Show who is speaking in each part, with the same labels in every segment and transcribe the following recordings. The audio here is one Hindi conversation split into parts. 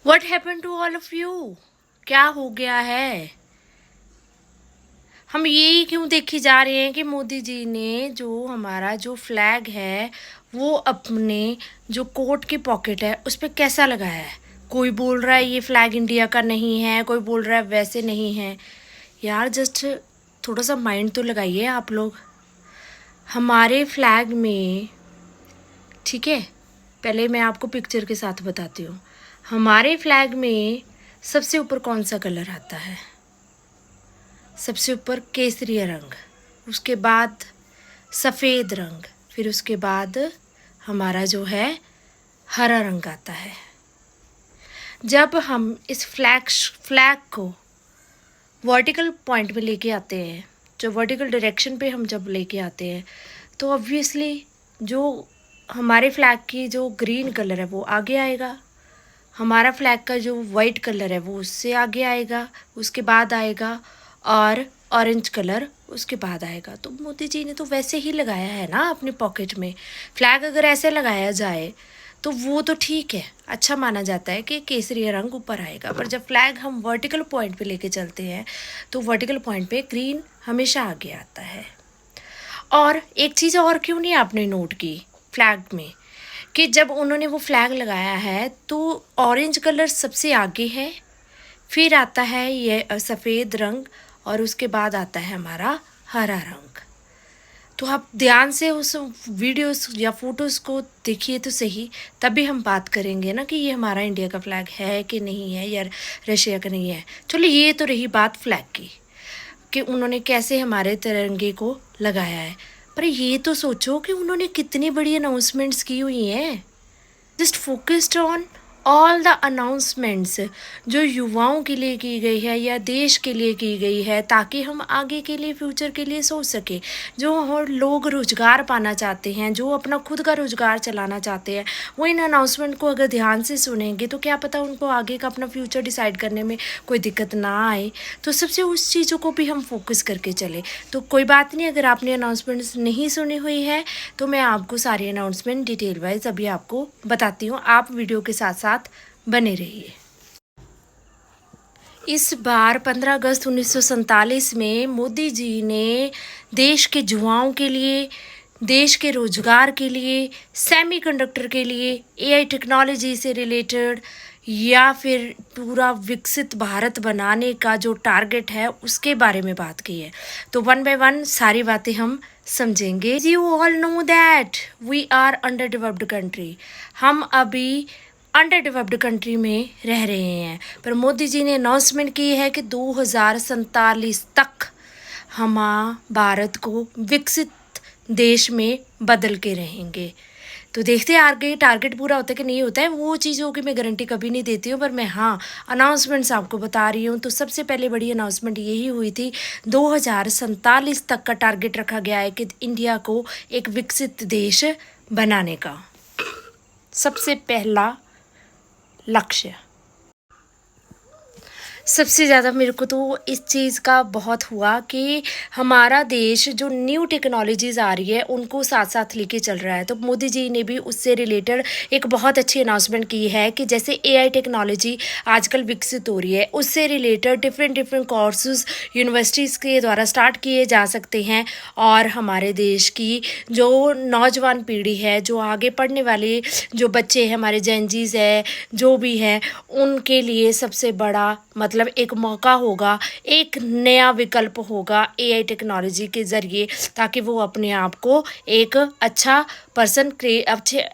Speaker 1: What happened to all of you? क्या हो गया है? हम यही क्यों देखे जा रहे हैं कि मोदी जी ने जो हमारा जो फ्लैग है वो अपने जो कोट की पॉकेट है उस पे कैसा लगाया है। कोई बोल रहा है ये फ्लैग इंडिया का नहीं है, कोई बोल रहा है वैसे नहीं है। यार जस्ट थोड़ा सा माइंड तो लगाइए आप लोग। हमारे फ्लैग में, ठीक है, पहले मैं आपको पिक्चर के साथ बताती हूँ। हमारे फ्लैग में सबसे ऊपर कौन सा कलर आता है? सबसे ऊपर केसरी रंग, उसके बाद सफ़ेद रंग, फिर उसके बाद हमारा जो है हरा रंग आता है। जब हम इस फ्लैग को वर्टिकल पॉइंट में लेके आते हैं, जो वर्टिकल डायरेक्शन पे हम जब लेके आते हैं, तो ऑब्वियसली जो हमारे फ्लैग की जो ग्रीन कलर है वो आगे आएगा, हमारा फ्लैग का जो वाइट कलर है वो उससे आगे आएगा, उसके बाद आएगा और ऑरेंज कलर उसके बाद आएगा। तो मोदी जी ने तो वैसे ही लगाया है ना अपनी पॉकेट में। फ्लैग अगर ऐसे लगाया जाए तो वो तो ठीक है, अच्छा माना जाता है कि केसरी रंग ऊपर आएगा। पर जब फ्लैग हम वर्टिकल पॉइंट पे लेके चलते हैं तो वर्टिकल पॉइंट पे ग्रीन हमेशा आगे आता है। और एक चीज़ और क्यों नहीं आपने नोट की फ्लैग में, कि जब उन्होंने वो फ्लैग लगाया है तो ऑरेंज कलर सबसे आगे है, फिर आता है ये सफ़ेद रंग और उसके बाद आता है हमारा हरा रंग। तो आप ध्यान से उस वीडियोस या फोटोज़ को देखिए तो सही, तभी हम बात करेंगे ना कि ये हमारा इंडिया का फ्लैग है कि नहीं है या रशिया का नहीं है। चलिए ये तो रही बात फ्लैग की कि उन्होंने कैसे हमारे तिरंगे को लगाया है। पर ये तो सोचो कि उन्होंने कितनी बड़ी अनाउंसमेंट्स की हुई हैं। Just focused on all the announcements जो युवाओं के लिए की गई है या देश के लिए की गई है, ताकि हम आगे के लिए फ्यूचर के लिए सोच सके। जो और लोग रोज़गार पाना चाहते हैं, जो अपना खुद का रोज़गार चलाना चाहते हैं, वो इन अनाउंसमेंट को अगर ध्यान से सुनेंगे तो क्या पता उनको आगे का अपना फ्यूचर डिसाइड करने में कोई दिक्कत ना आए। तो सबसे उस चीज़ों को भी हम फोकस करके चले। तो कोई बात नहीं, अगर आपने अनाउंसमेंट्स नहीं सुनी हुई है तो मैं आपको सारी अनाउंसमेंट डिटेल वाइज अभी आपको बताती हूँ। आप वीडियो के साथ साथ बने रहिए। इस बार 15 अगस्त 1947 में मोदी जी ने देश के युवाओं के लिए, देश के रोजगार के लिए, सेमीकंडक्टर के लिए, एआई टेक्नोलॉजी से रिलेटेड या फिर पूरा विकसित भारत बनाने का जो टारगेट है उसके बारे में बात की है। तो वन बाय वन सारी बातें हम समझेंगे। You all know that we are under developed country. हम अभी अंडर डेवलप्ड कंट्री में रह रहे हैं, पर मोदी जी ने अनाउंसमेंट की है कि 2047 तक हम भारत को विकसित देश में बदल के रहेंगे। तो देखते हैं आगे टारगेट पूरा होता है कि नहीं होता है, वो चीज़ों की मैं गारंटी कभी नहीं देती हूँ, पर मैं हाँ अनाउंसमेंट्स आपको बता रही हूँ। तो सबसे पहले बड़ी अनाउंसमेंट यही हुई थी, 2047 तक का टारगेट रखा गया है कि इंडिया को एक विकसित देश बनाने का सबसे पहला लक्ष्य। सबसे ज़्यादा मेरे को तो इस चीज़ का बहुत हुआ कि हमारा देश जो न्यू टेक्नोलॉजीज़ आ रही है उनको साथ साथ लेके चल रहा है। तो मोदी जी ने भी उससे रिलेटेड एक बहुत अच्छी अनाउंसमेंट की है कि जैसे एआई टेक्नोलॉजी आजकल विकसित हो रही है, उससे रिलेटेड डिफरेंट कोर्सेज यूनिवर्सिटीज़ के द्वारा स्टार्ट किए जा सकते हैं। और हमारे देश की जो नौजवान पीढ़ी है, जो आगे पढ़ने वाले जो बच्चे हैं, हमारे जेनजीज है, जो भी हैं, उनके लिए सबसे बड़ा मतलब एक मौका होगा, एक नया विकल्प होगा एआई टेक्नोलॉजी के ज़रिए, ताकि वो अपने आप को एक अच्छा पर्सन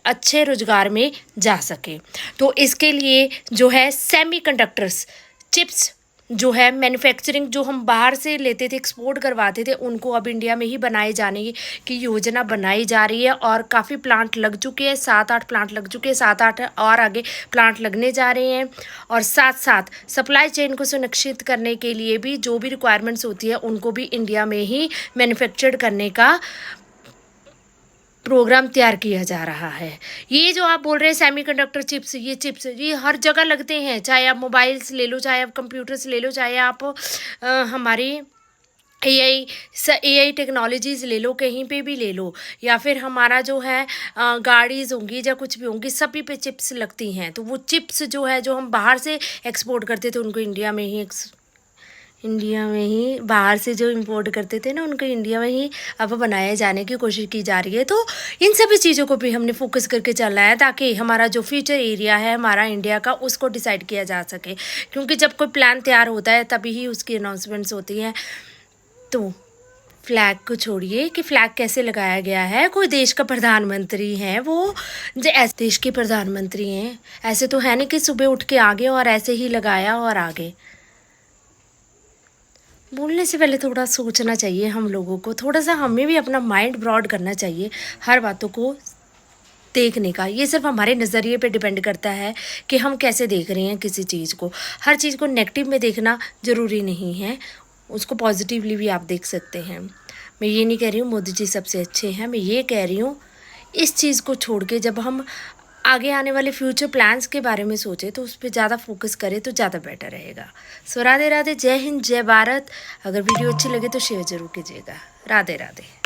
Speaker 1: अच्छे रोज़गार में जा सके। तो इसके लिए जो है सेमीकंडक्टर्स चिप्स जो है मैन्युफैक्चरिंग जो हम बाहर से लेते थे, एक्सपोर्ट करवाते थे, उनको अब इंडिया में ही बनाए जाने की योजना बनाई जा रही है। और काफ़ी प्लांट लग चुके हैं, 7-8 प्लांट लग चुके हैं, 7-8 और आगे प्लांट लगने जा रहे हैं। और साथ साथ सप्लाई चेन को सुनिश्चित करने के लिए भी जो भी रिक्वायरमेंट्स होती है उनको भी इंडिया में ही मैन्युफैक्चर्ड करने का प्रोग्राम तैयार किया जा रहा है। ये जो आप बोल रहे हैं सेमीकंडक्टर चिप्स, ये चिप्स ये हर जगह लगते हैं, चाहे आप मोबाइल्स ले लो, चाहे आप कंप्यूटर्स ले लो, चाहे आप हमारी एआई टेक्नोलॉजीज़ ले लो, कहीं पे भी ले लो, या फिर हमारा जो है गाड़ीज़ होंगी या कुछ भी होंगी, सभी पे चिप्स लगती हैं। तो वो चिप्स जो है, जो हम बाहर से एक्सपोर्ट करते थे उनको इंडिया में ही बाहर से जो इंपोर्ट करते थे ना, उनको इंडिया में ही अब बनाए जाने की कोशिश की जा रही है। तो इन सभी चीज़ों को भी हमने फोकस करके चलना है, ताकि हमारा जो फ्यूचर एरिया है हमारा इंडिया का, उसको डिसाइड किया जा सके। क्योंकि जब कोई प्लान तैयार होता है तभी ही उसकी अनाउंसमेंट्स होती हैं। तो फ्लैग को छोड़िए कि फ्लैग कैसे लगाया गया है, कोई देश का प्रधानमंत्री है वो, जो ऐसे देश के प्रधानमंत्री हैं, ऐसे तो है नहीं कि सुबह उठ के आ गए और ऐसे ही लगाया और आ गए। बोलने से पहले थोड़ा सोचना चाहिए हम लोगों को, थोड़ा सा हमें भी अपना माइंड ब्रॉड करना चाहिए हर बातों को देखने का। ये सिर्फ हमारे नज़रिए पे डिपेंड करता है कि हम कैसे देख रहे हैं किसी चीज़ को। हर चीज़ को नेगेटिव में देखना ज़रूरी नहीं है, उसको पॉजिटिवली भी आप देख सकते हैं। मैं ये नहीं कह रही हूँ मोदी जी सबसे अच्छे हैं, मैं ये कह रही हूँ इस चीज़ को छोड़ के जब हम आगे आने वाले फ्यूचर प्लान्स के बारे में सोचें तो उस पर ज़्यादा फोकस करें तो ज़्यादा बेटर रहेगा। सो राधे राधे, जय हिंद, जय भारत। अगर वीडियो अच्छी लगे तो शेयर ज़रूर कीजिएगा। राधे राधे।